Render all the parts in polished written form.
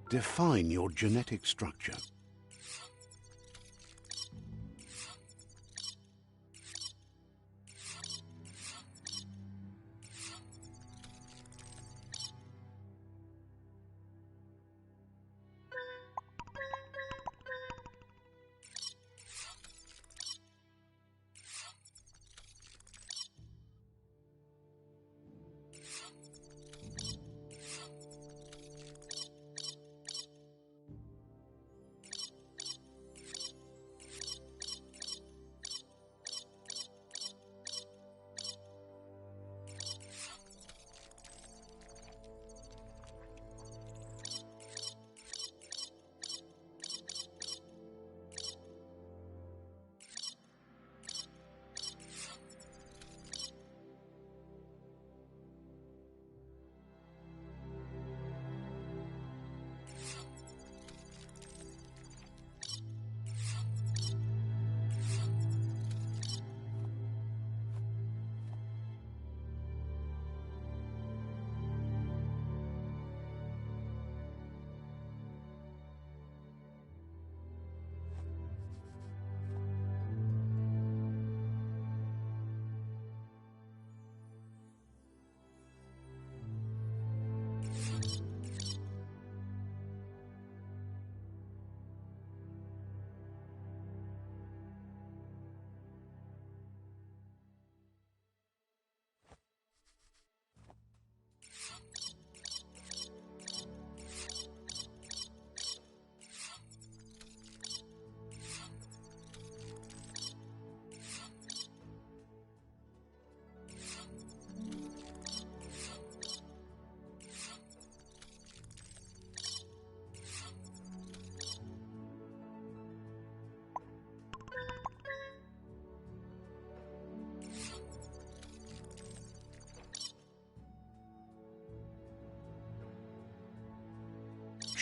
Define your genetic structure.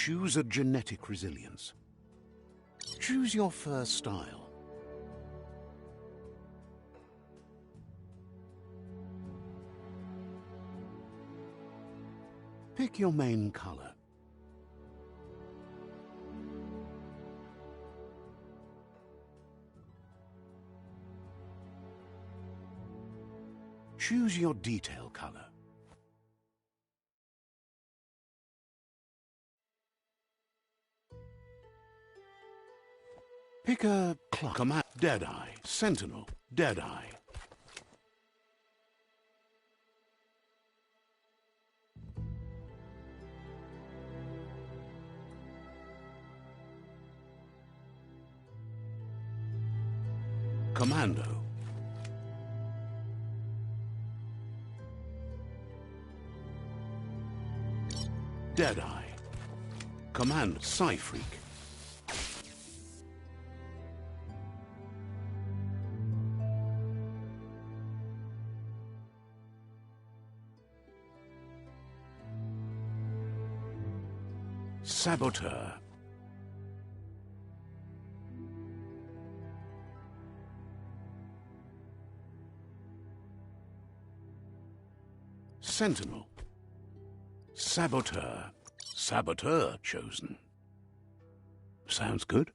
Choose a genetic resilience. Choose your first style. Pick your main color. Choose your detail color. Pick a command. Deadeye, Sentinel, Deadeye. Commando. Deadeye. Command Psyfreak. Saboteur. Sentinel. Saboteur. Saboteur chosen. Sounds good.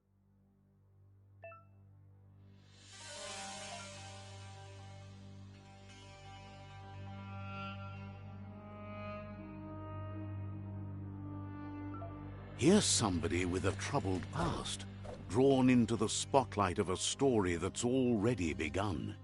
Here's somebody with a troubled past, drawn into the spotlight of a story that's already begun.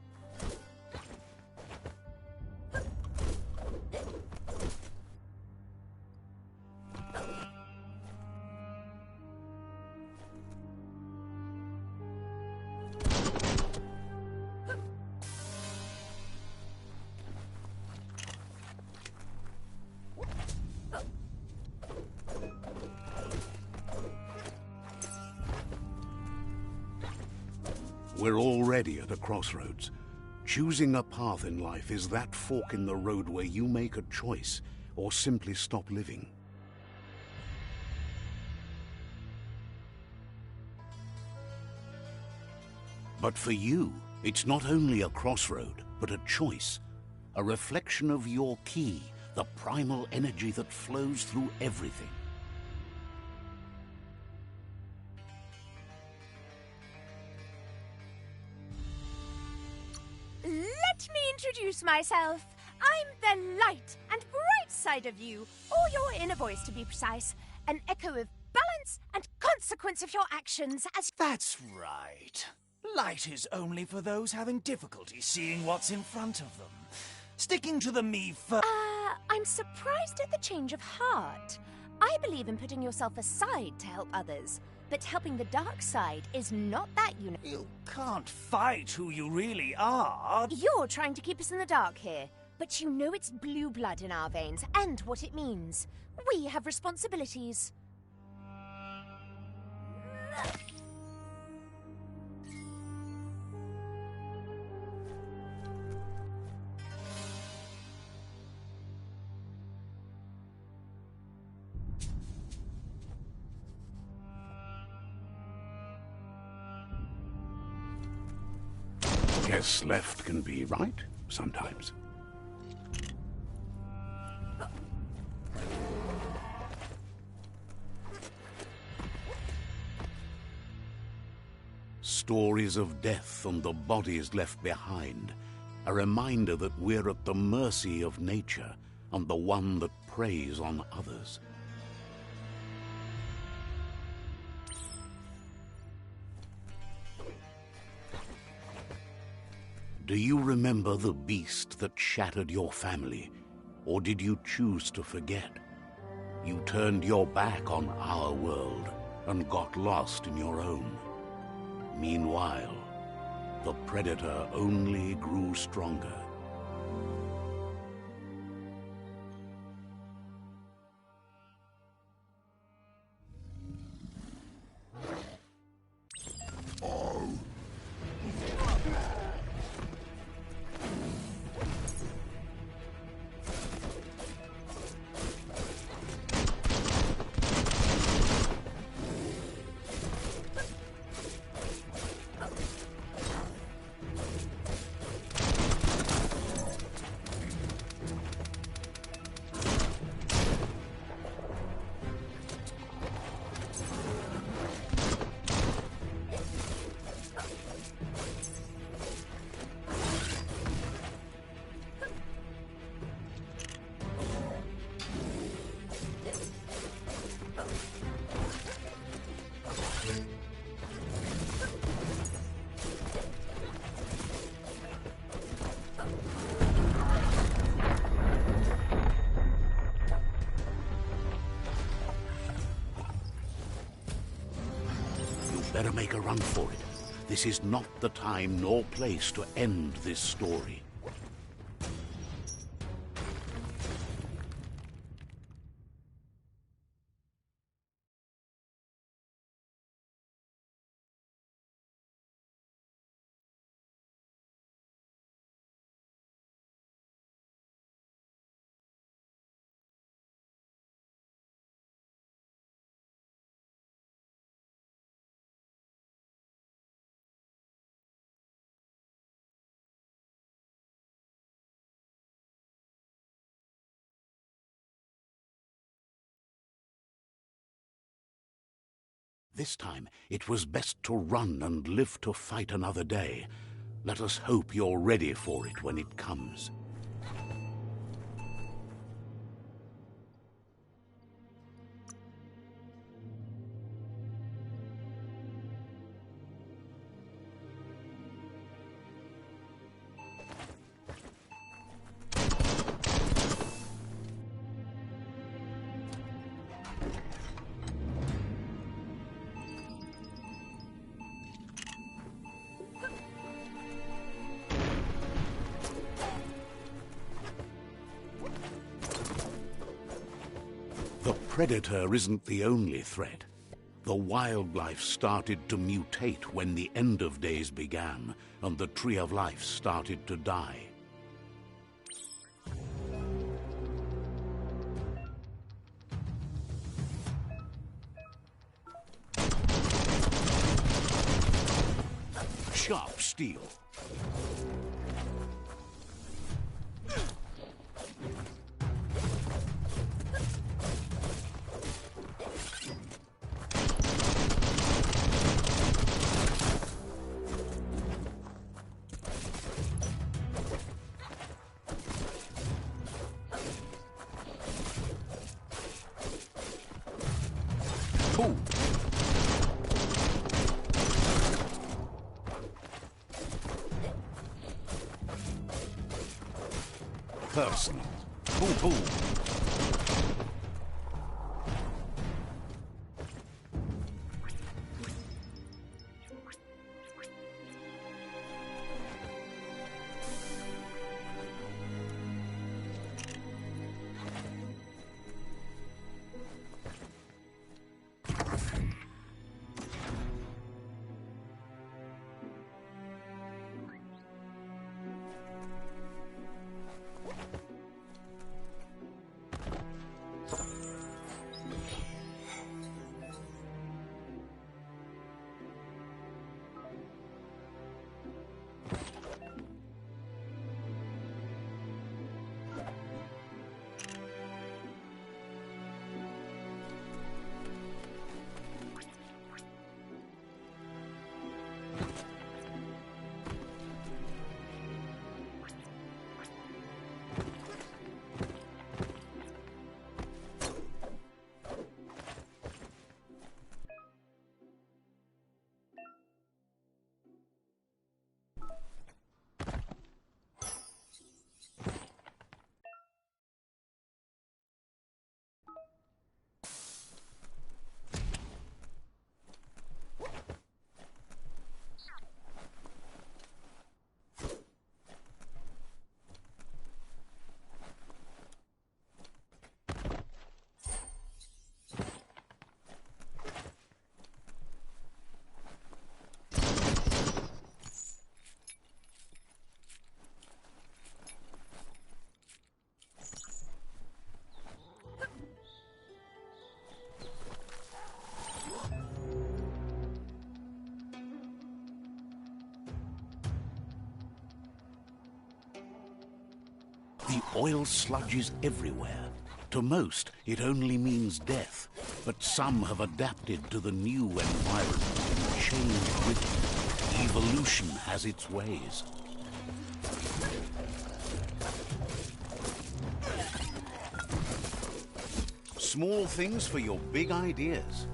We're already at a crossroads. Choosing a path in life is that fork in the road where you make a choice or simply stop living. But for you, it's not only a crossroad, but a choice, a reflection of your key, the primal energy that flows through everything. introduce myself. I'm the light and bright side of you, or your inner voice to be precise. An echo of balance and consequence of your actions as... That's right. Light is only for those having difficulty seeing what's in front of them. Sticking to the me first. I'm surprised at the change of heart. I believe in putting yourself aside to help others, but helping the dark side is not that You can't fight who you really are. You're trying to keep us in the dark here, but you know it's blue blood in our veins and what it means. We have responsibilities. Guess left can be right, sometimes. Stories of death and the bodies left behind. A reminder that we're at the mercy of nature and the one that preys on others. Do you remember the beast that shattered your family, or did you choose to forget? You turned your back on our world and got lost in your own. Meanwhile, the predator only grew stronger. Better make a run for it. This is not the time nor place to end this story. This time, it was best to run and live to fight another day. Let us hope you're ready for it when it comes. The predator isn't the only threat. The wildlife started to mutate when the end of days began, and the tree of life started to die. Sharp steel. Boom. Person. Boom, boom. The oil sludge is everywhere. To most, it only means death. But some have adapted to the new environment and changed with it. Evolution has its ways. Small things for your big ideas.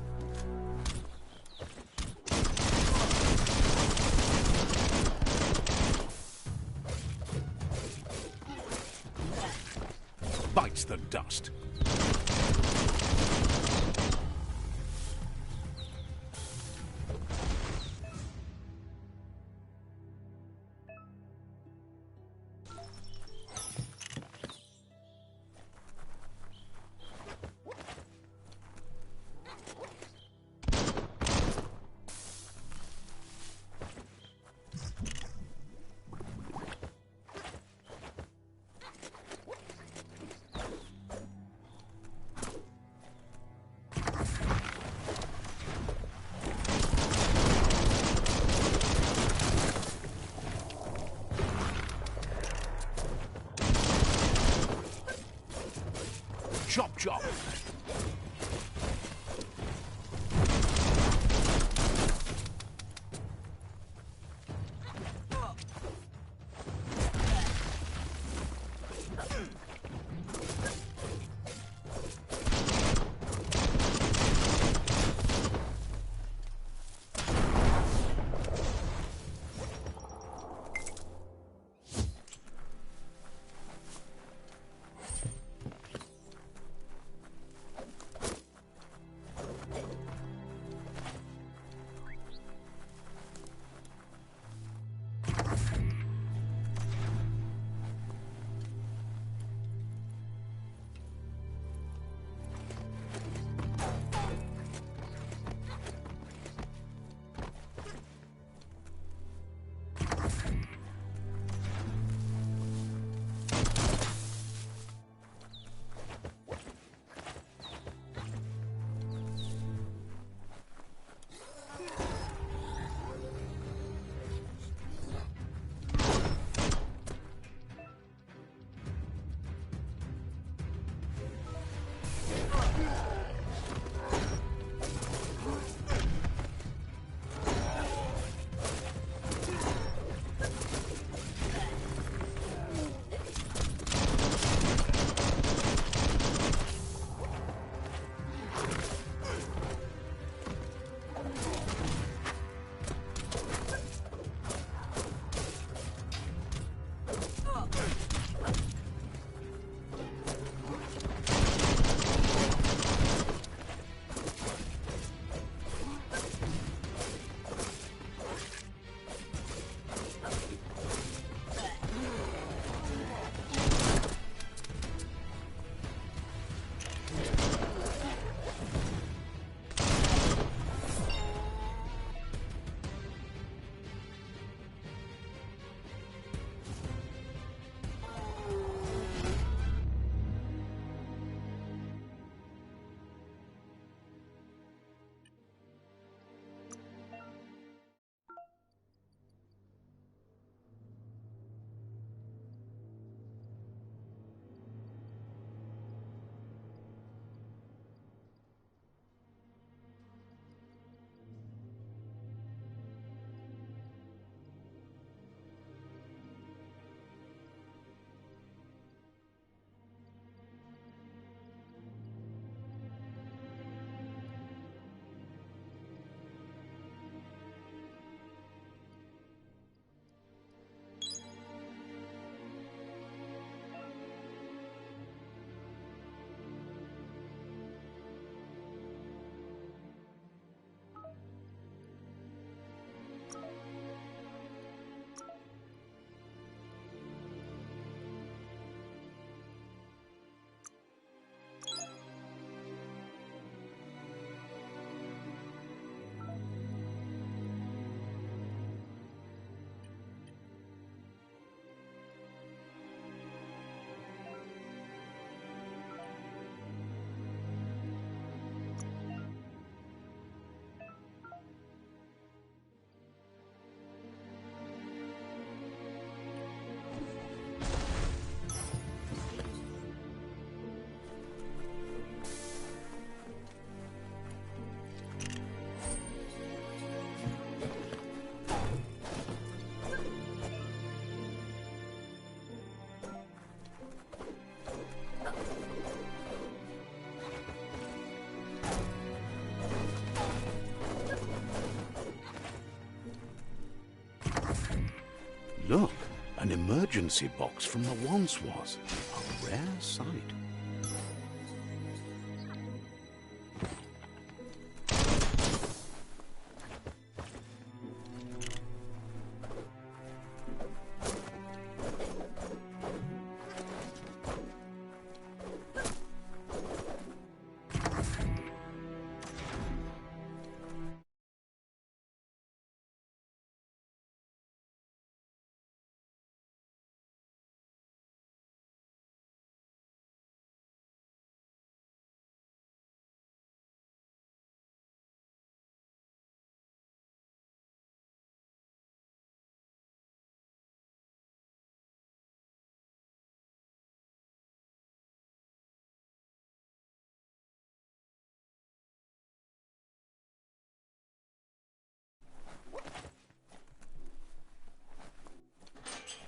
Bites the dust. Chop, chop. Look, an emergency box from the once was. A rare sight.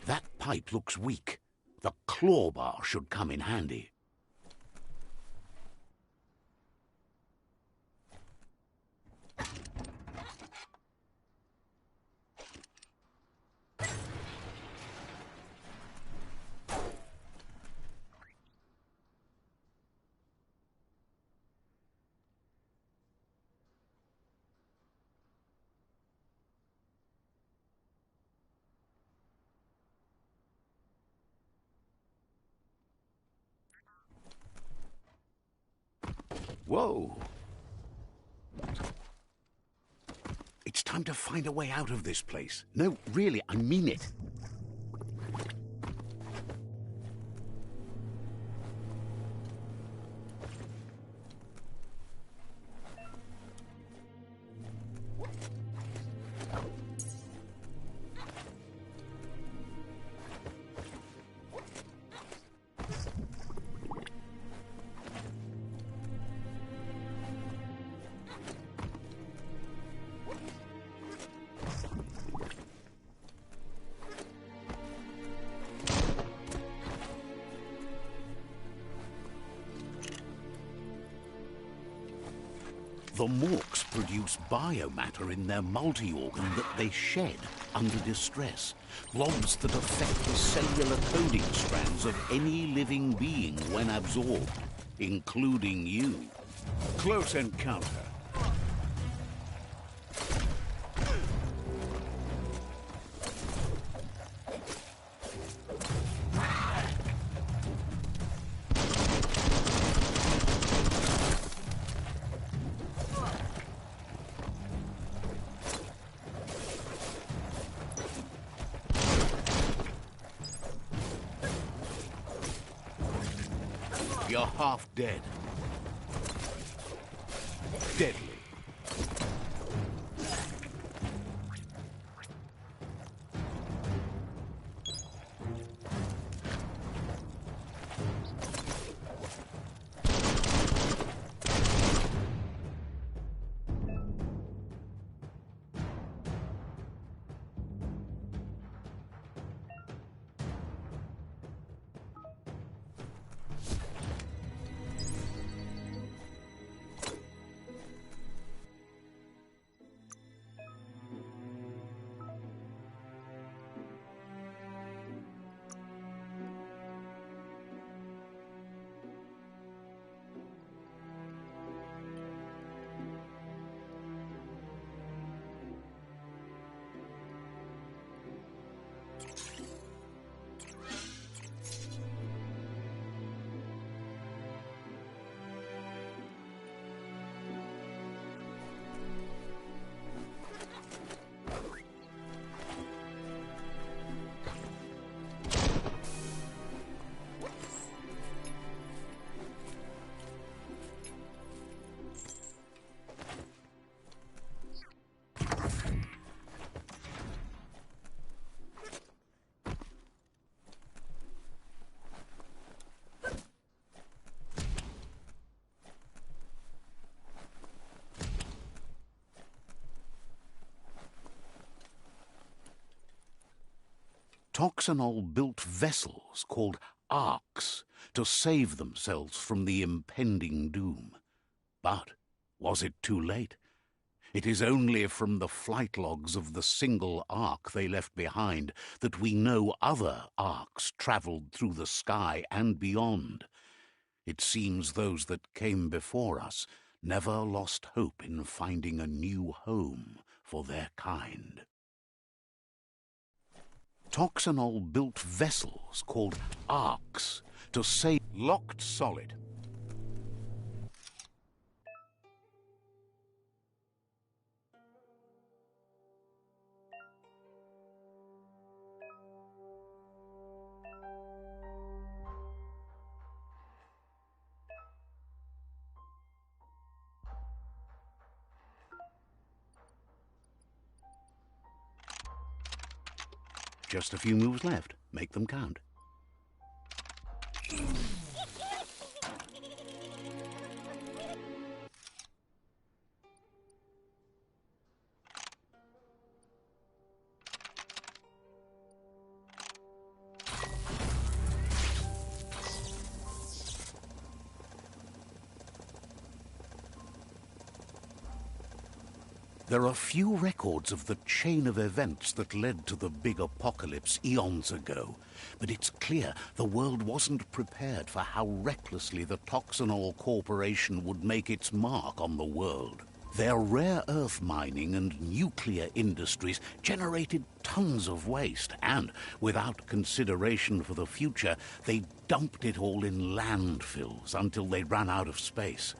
That pipe looks weak. The claw bar should come in handy. Whoa! It's time to find a way out of this place. No, really, I mean it. The morks produce biomatter in their multi-organ that they shed under distress. Blobs that affect the cellular coding strands of any living being when absorbed, including you. Close encounter. You're half dead. Deadly. Toxanol built vessels called arks to save themselves from the impending doom. But was it too late? It is only from the flight logs of the single ark they left behind that we know other arks travelled through the sky and beyond. It seems those that came before us never lost hope in finding a new home for their kind. Toxanol built vessels called arks to save. Locked solid. Just a few moves left. Make them count. There are few records of the chain of events that led to the big apocalypse eons ago, but it's clear the world wasn't prepared for how recklessly the Toxanol Corporation would make its mark on the world. Their rare earth mining and nuclear industries generated tons of waste, and, without consideration for the future, they dumped it all in landfills until they ran out of space.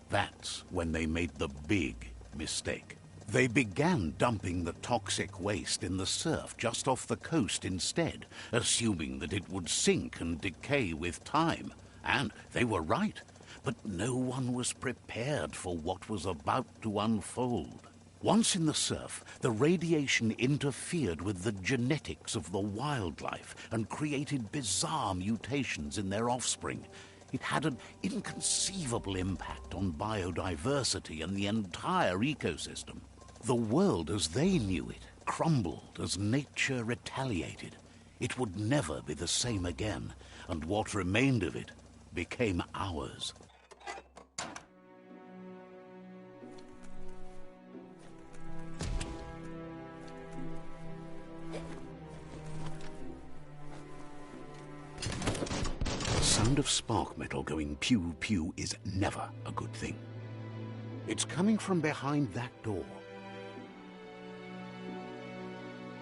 That's when they made the big mistake. They began dumping the toxic waste in the surf just off the coast instead, assuming that it would sink and decay with time. And they were right, but no one was prepared for what was about to unfold. Once in the surf, the radiation interfered with the genetics of the wildlife and created bizarre mutations in their offspring. It had an inconceivable impact on biodiversity and the entire ecosystem. The world as they knew it crumbled as nature retaliated. It would never be the same again, and what remained of it became ours. The sound of spark metal going pew-pew is never a good thing. It's coming from behind that door.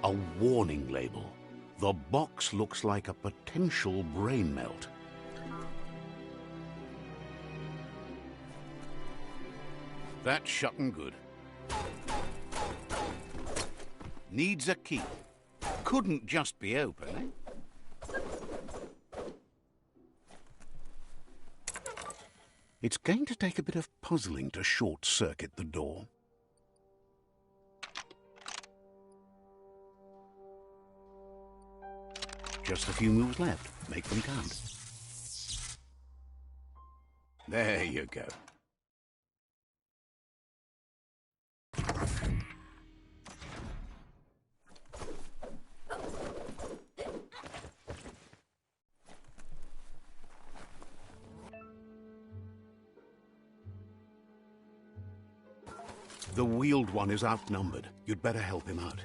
A warning label. The box looks like a potential brain melt. That's shut and good. Needs a key. Couldn't just be open, eh? It's going to take a bit of puzzling to short-circuit the door. Just a few moves left. Make them count. There you go. The wheeled one is outnumbered. You'd better help him out.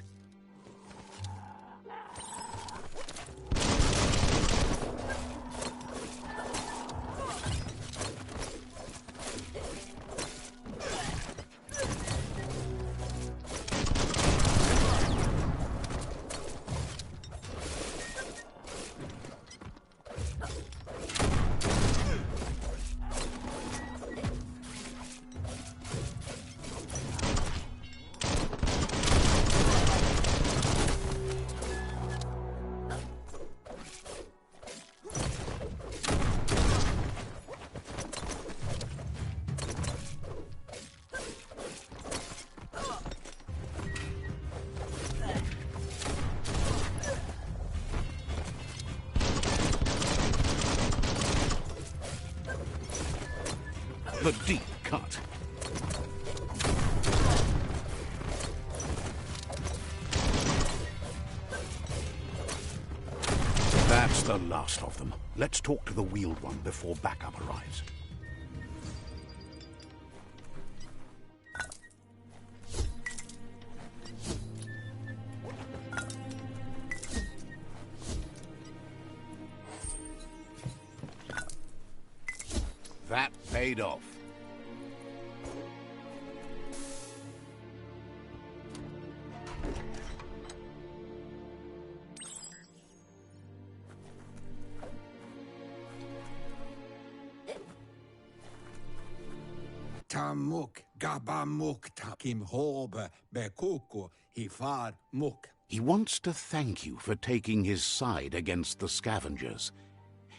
The deep cut. That's the last of them. Let's talk to the wheeled one before backup arrives. paid off. Tamuk gabamuk takim hobe bekuku hifar muk. He wants to thank you for taking his side against the scavengers.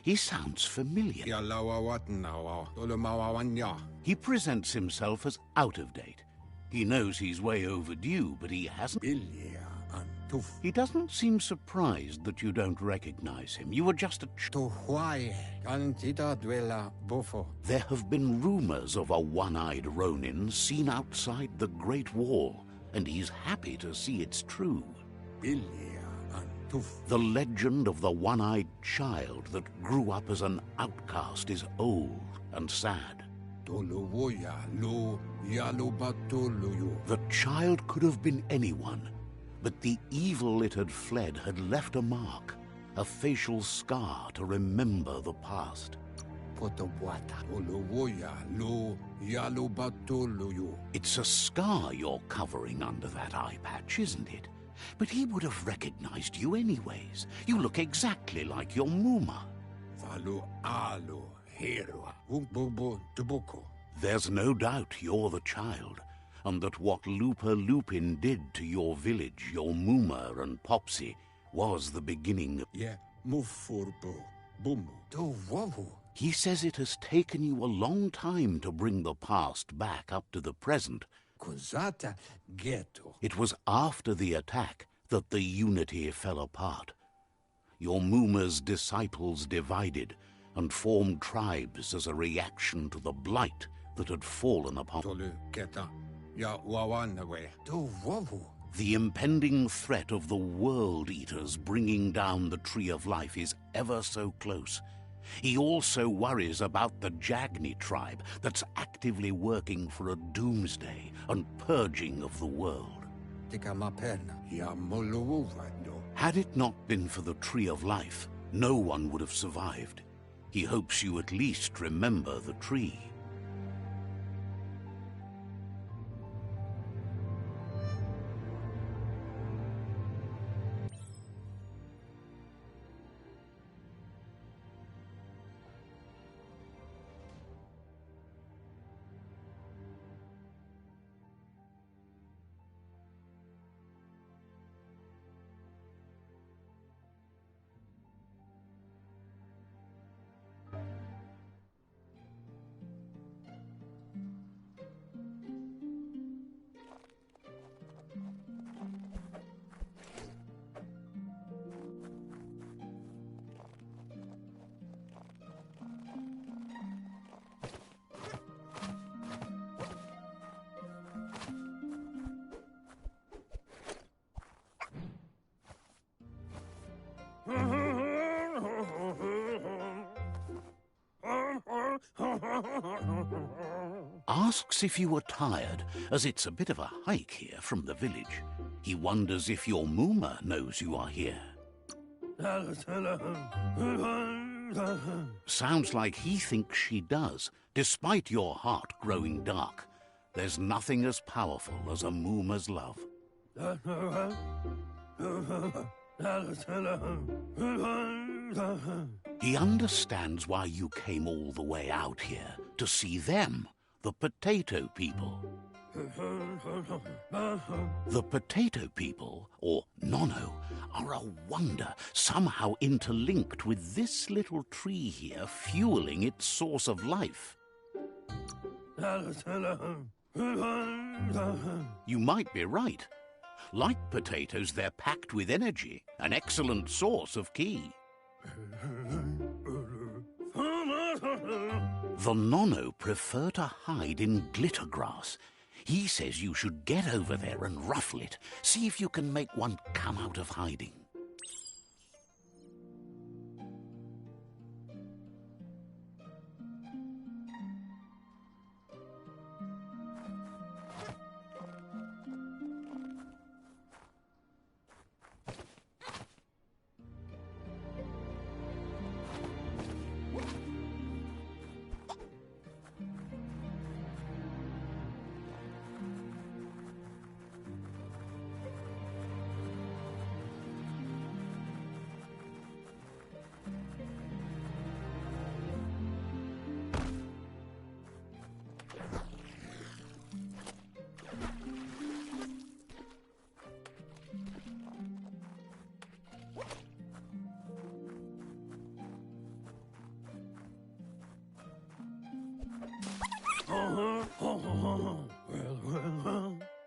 He sounds familiar. Yalawawatnawa tulumawawanya. He presents himself as out of date. He knows he's way overdue, but he hasn't. Bilya antuf. He doesn't seem surprised that you don't recognize him. You were just a Tuhuaye kantita dwella bufo. There have been rumors of a one-eyed Ronin seen outside the Great Wall, and he's happy to see it's true. Bilya antuf. The legend of the one-eyed child that grew up as an outcast is old and sad. Tuluwoya lu yalubatuluyu. The child could have been anyone, but the evil it had fled had left a mark, a facial scar to remember the past. Potobwata. Tuluwoya lu yalubatuluyu. It's a scar you're covering under that eye patch, isn't it? But he would have recognized you anyways. You look exactly like your Muma. Valu alu herua. Umbubu tubuko. There's no doubt you're the child, and that what Lupa Lupin did to your village, your Muma and Popsy, was the beginning of... Ye mufurbu bumu. Tu wawu. He says it has taken you a long time to bring the past back up to the present. Kuzata ghetto. It was after the attack that the unity fell apart. Your Muma's disciples divided and formed tribes as a reaction to the blight that had fallen upon... Tolu keta. Ya wawanawe. Tu wawu. The impending threat of the World Eaters bringing down the Tree of Life is ever so close. He also worries about the Jagni tribe that's actively working for a doomsday and purging of the world. Tikamaperna. Ya muluwuvando. Had it not been for the Tree of Life, no one would have survived. He hopes you at least remember the tree. Asks if you were tired, as it's a bit of a hike here from the village. He wonders if your Muma knows you are here. Sounds like he thinks she does, despite your heart growing dark. There's nothing as powerful as a Muma's love. He understands why you came all the way out here, to see them, the potato people. The potato people, or Nono, are a wonder, somehow interlinked with this little tree here, fueling its source of life. You might be right. Like potatoes, they're packed with energy, an excellent source of ki. The Nono prefer to hide in glitter grass. He says you should get over there and ruffle it. See if you can make one come out of hiding.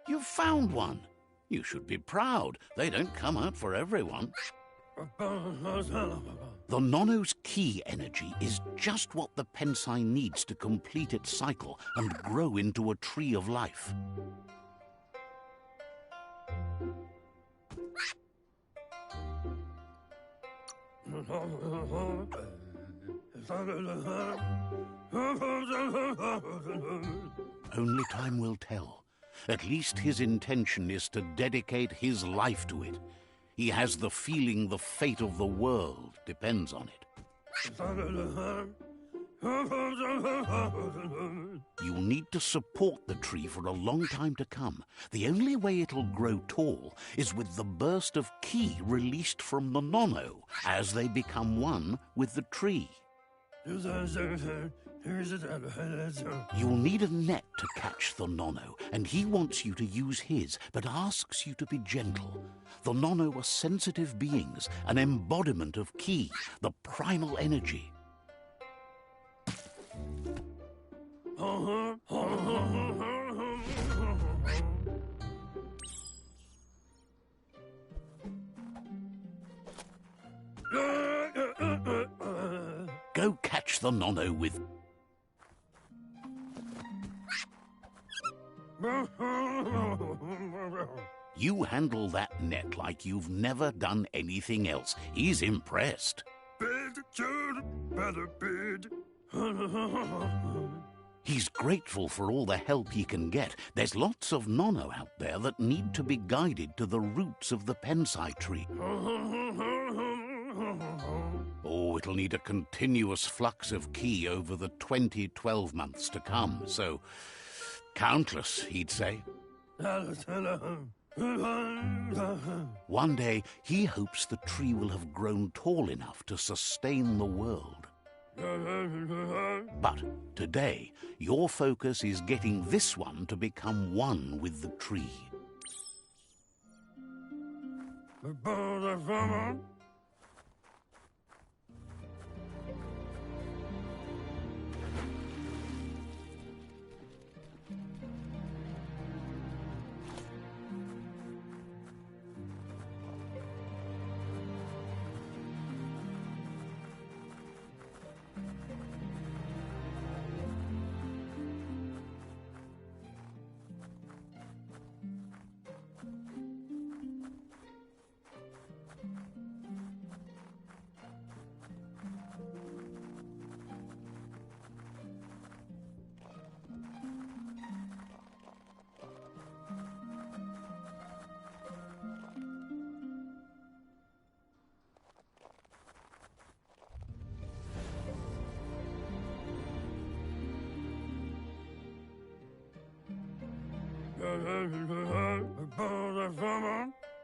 You've found one. You should be proud. They don't come out for everyone. The Nono's key energy is just what the Pensai needs to complete its cycle and grow into a tree of life. Only time will tell. At least his intention is to dedicate his life to it. He has the feeling the fate of the world depends on it. You'll need to support the tree for a long time to come. The only way it'll grow tall is with the burst of ki released from the Nono as they become one with the tree. You'll need a net to catch the Nono, and he wants you to use his, but asks you to be gentle. The Nono are sensitive beings, an embodiment of ki, the primal energy. Go catch the Nono with... You handle that net like you've never done anything else. He's impressed. He's grateful for all the help he can get. There's lots of Nono out there that need to be guided to the roots of the Pensai tree. Oh, it'll need a continuous flux of ki over the 12 months to come, so countless, he'd say. One day, he hopes the tree will have grown tall enough to sustain the world. But today, your focus is getting this one to become one with the tree.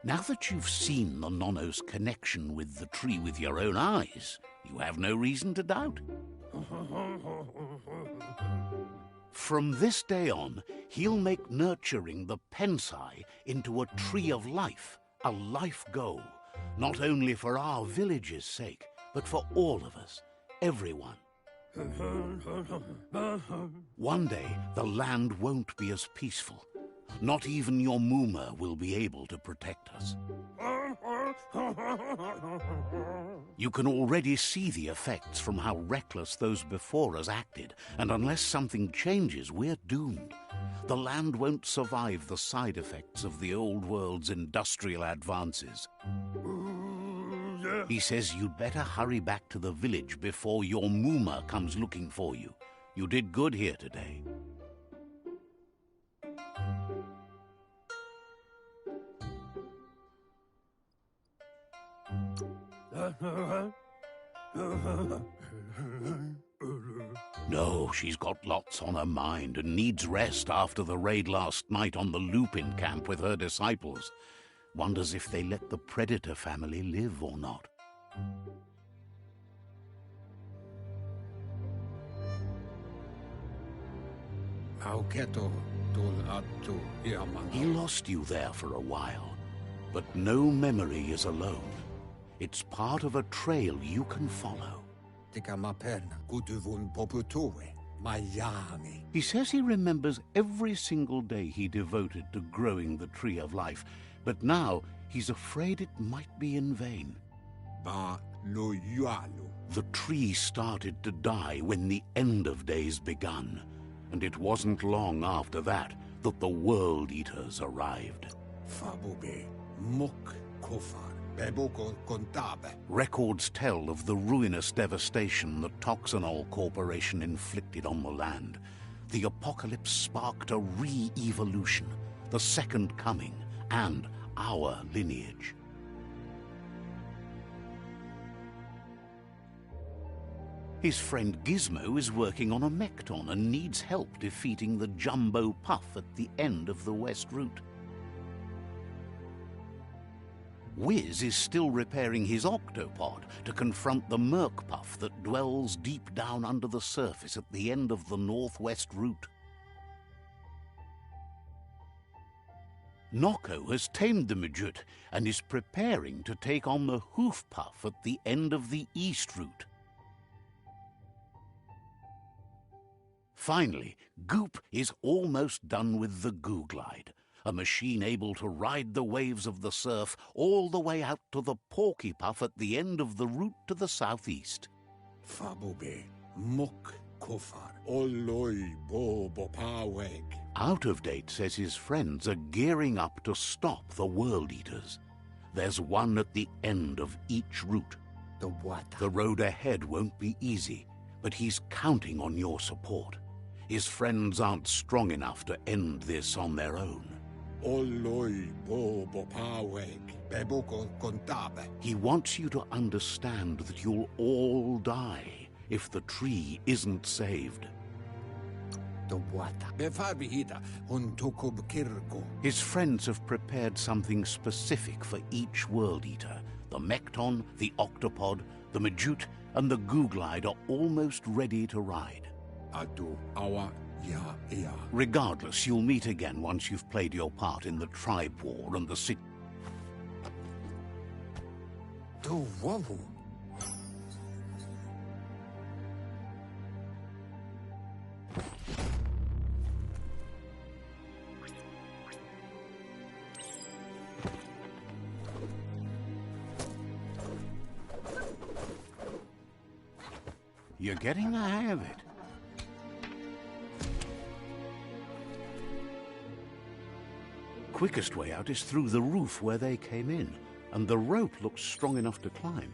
Now that you've seen the Nono's connection with the tree with your own eyes, you have no reason to doubt. From this day on, he'll make nurturing the Pensai into a tree of life, a life goal, not only for our village's sake, but for all of us, everyone. One day, the land won't be as peaceful. Not even your Muma will be able to protect us. You can already see the effects from how reckless those before us acted, and unless something changes, we're doomed. The land won't survive the side effects of the old world's industrial advances. He says you'd better hurry back to the village before your Muma comes looking for you. You did good here today. No, she's got lots on her mind and needs rest after the raid last night on the Lupin camp with her disciples. Wonders if they let the Predator family live or not. He lost you there for a while, but no memory is alone. It's part of a trail you can follow. Miami. He says he remembers every single day he devoted to growing the Tree of Life, but now he's afraid it might be in vain. Ba lo yualu. The tree started to die when the end of days begun, and it wasn't long after that that the World Eaters arrived. Fabube. Muk kofar. Beboko kontabe. Records tell of the ruinous devastation the Toxanol Corporation inflicted on the land. The apocalypse sparked a re-evolution, the Second Coming, and our lineage. His friend Gizmo is working on a Mekton and needs help defeating the Jumbo Puff at the end of the West Route. Wiz is still repairing his octopod to confront the Merc Puff that dwells deep down under the surface at the end of the Northwest Route. Nocco has tamed the Midget and is preparing to take on the Hoof Puff at the end of the East Route. Finally, Goop is almost done with the Goo Glide, a machine able to ride the waves of the surf all the way out to the Porky Puff at the end of the route to the southeast. Fabube. Muk kofar. Oloi bo bopaweg. Out of Date says his friends are gearing up to stop the World Eaters. There's one at the end of each route. The what? The road ahead won't be easy, but he's counting on your support. His friends aren't strong enough to end this on their own. Oloi bo bopaweg. Beboko kontabe. He wants you to understand that you'll all die if the tree isn't saved. The what? Befarbihita. Huntokub kirko. His friends have prepared something specific for each World Eater. The Mekton, the Octopod, the Majute, and the Goo Glide are almost ready to ride. Adu awa ya ya. Regardless, you'll meet again once you've played your part in the tribe war and the city. Do wawu. You're getting the hang of it. Quickest way out is through the roof where they came in, and the rope looks strong enough to climb.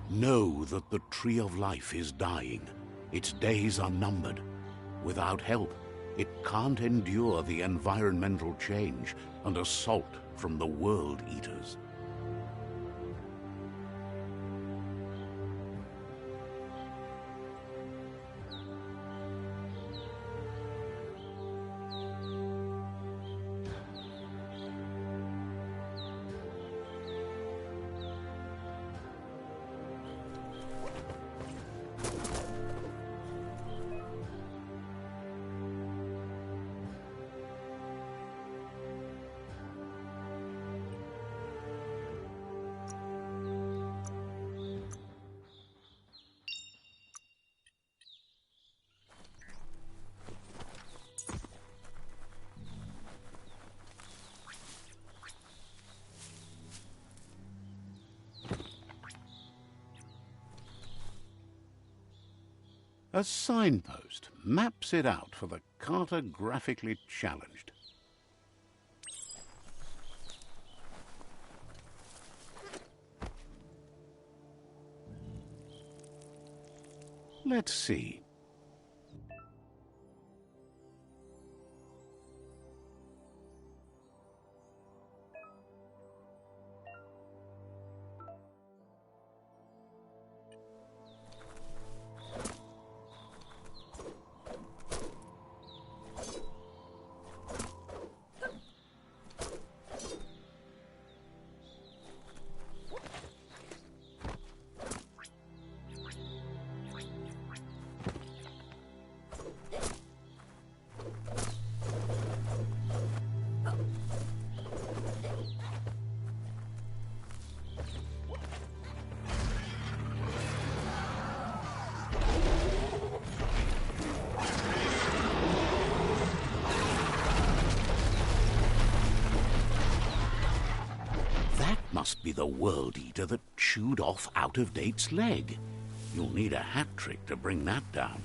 Know that the Tree of Life is dying. Its days are numbered. Without help, it can't endure the environmental change and assault from the World Eaters. A signpost maps it out for the cartographically challenged. Let's see. must be the World Eater that chewed off Out-of-Date's leg. You'll need a hat trick to bring that down.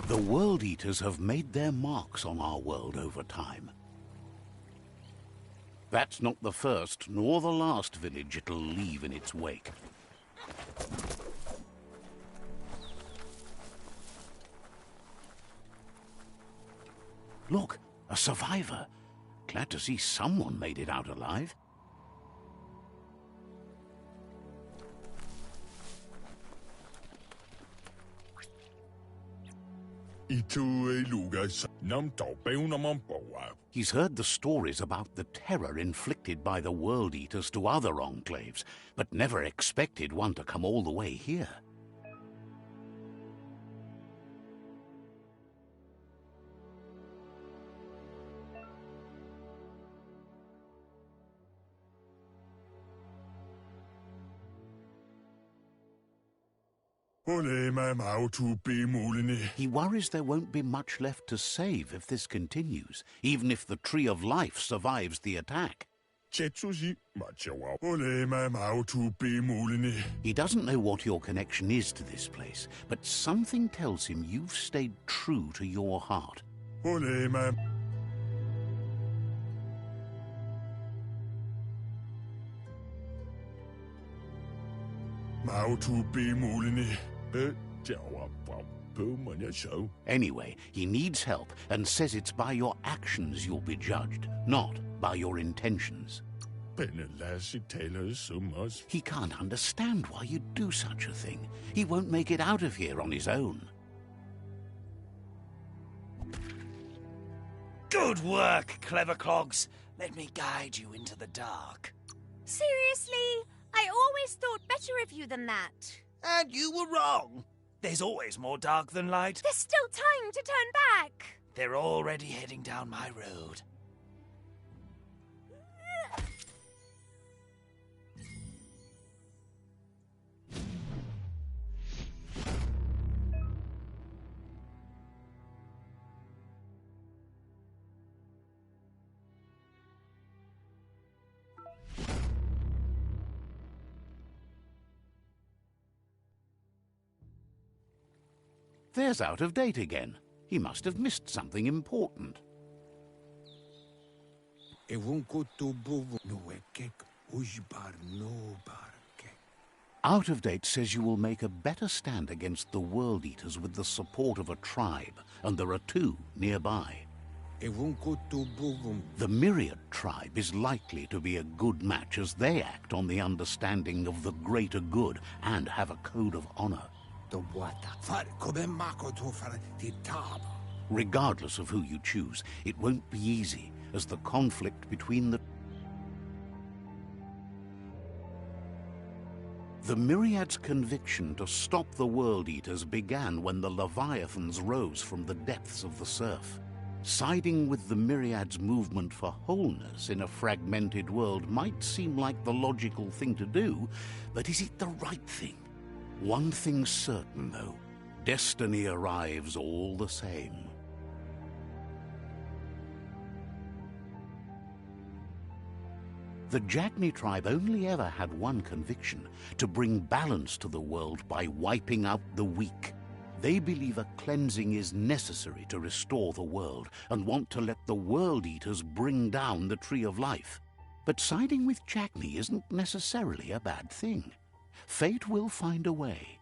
The World Eaters have made their marks on our world over time. That's not the first nor the last village it'll leave in its wake. Look, a survivor. Glad to see someone made it out alive. He's heard the stories about the terror inflicted by the World Eaters to other enclaves, but never expected one to come all the way here. He worries there won't be much left to save if this continues, even if the Tree of Life survives the attack. He doesn't know what your connection is to this place, but something tells him you've stayed true to your heart. Anyway, he needs help and says it's by your actions you'll be judged, not by your intentions. He can't understand why you'd do such a thing. He won't make it out of here on his own. Good work, clever clogs. Let me guide you into the dark. Seriously? I always thought better of you than that. And you were wrong. There's always more dark than light. There's still time to turn back. They're already heading down my road. There's Out-of-Date again. He must have missed something important. Out-of-Date says you will make a better stand against the World Eaters with the support of a tribe, and there are two nearby. The Myriad tribe is likely to be a good match as they act on the understanding of the greater good and have a code of honor. Regardless of who you choose, it won't be easy, as the conflict between the Myriad's conviction to stop the World Eaters began when the Leviathans rose from the depths of the surf. Siding with the Myriad's movement for wholeness in a fragmented world might seem like the logical thing to do, but is it the right thing? One thing's certain, though. Destiny arrives all the same. The Jagni tribe only ever had one conviction: to bring balance to the world by wiping out the weak. They believe a cleansing is necessary to restore the world and want to let the World Eaters bring down the Tree of Life. But siding with Jagni isn't necessarily a bad thing. Fate will find a way.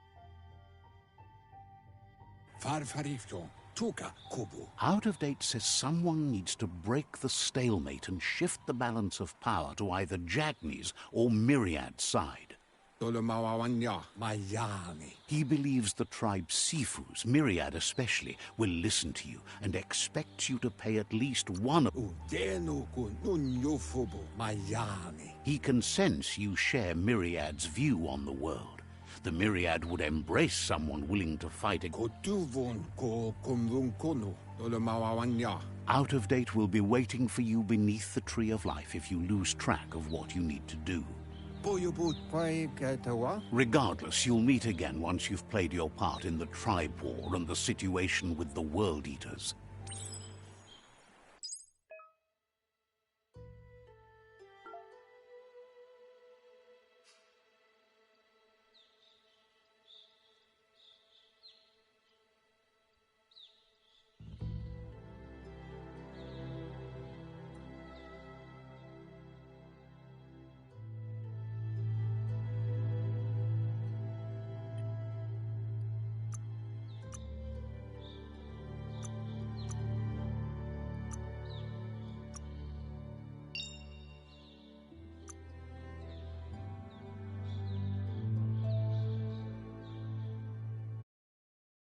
Out-of-Date says someone needs to break the stalemate and shift the balance of power to either Jagni's or Myriad's side. He believes the tribe Sifus, Myriad especially, will listen to you and expects you to pay at least one of... He can sense you share Myriad's view on the world. The Myriad would embrace someone willing to fight Out-of-Date will be waiting for you beneath the Tree of Life if you lose track of what you need to do. Regardless, you'll meet again once you've played your part in the tribe war and the situation with the World Eaters.